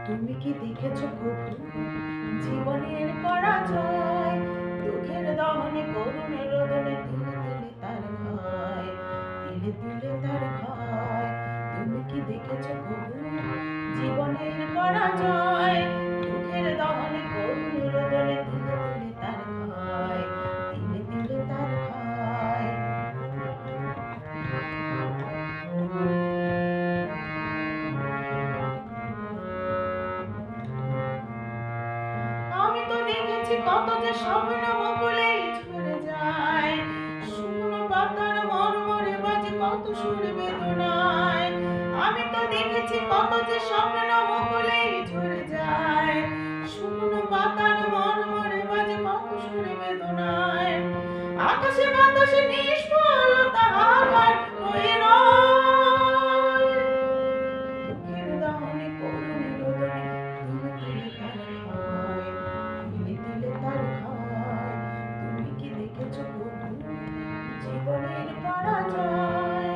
তুমি কি দেখেছো কবু জীবনের পরাজয়? দুঃখের দহনে করুণ রোদনে তিলে তিলে তার ক্ষয়, তিলে তিলে তার ক্ষয়। তুমি কি দেখেছো কবু জীবনের পরাজয়? দুঃখের দহনে করুণ রোদনে তিলে তিলে তার ক্ষয়, তিলে তিলে তার ক্ষয়। আমি তো দেখেছি কত যে স্বপ্ন মুকুলেই ঝরে যায়, শুকনো পাতার মরমরে বাজে কত সুর বেদনায়। আমি তো দেখেছি কত যে স্বপ্ন মুকুলেই ঝরে যায়, শুকনো পাতার মরমরে বাজে কত সুর বেদনায়। আকাশে বাতাসে নিষ্ফলতা হাহাকার হয়ে রয়, দুঃখের দহনে করুণ রোদনে তিলে তিলে তার ক্ষয়, তিলে তিলে তার ক্ষয়। তুমি কি দেখেছো কবু জীবনের পরাজয়?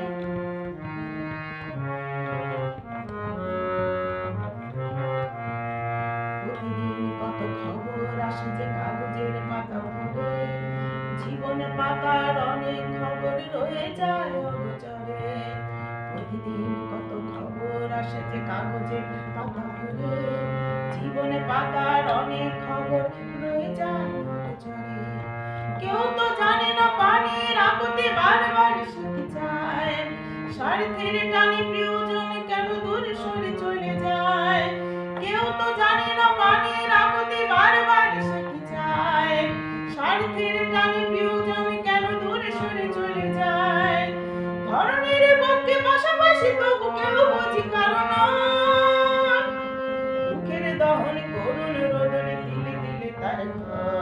প্রতিদিন কত খবর আসে যে কাগজের পাতা ভরে, জীবনের পাতার অনেক খবর রয়ে যায় অগোচরে। প্রতিদিন কত খবর আসে যে কাগজের পাতা ভরে, জীবনে পাতার অনেক খবর রয়ে যায় অগোচরে। কেউ তো জানে না পানির আকুতি বারবার শুতে চায়, স্বার্থের টানে প্রিয়জন কেন দূরে সরে চলে যায়। কেউ তো জানে না পানির আকুতি বারবার শুতে চায়, স্বার্থের টানে প্রিয়জন কেন দূরে সরে চলে যায়। ধরনের পক্ষে পাশাপাশি তবু কেউ বুঝি কারণ, দুঃখের দহনে করুণ রোদনে তিলে তিলে তার ক্ষয়।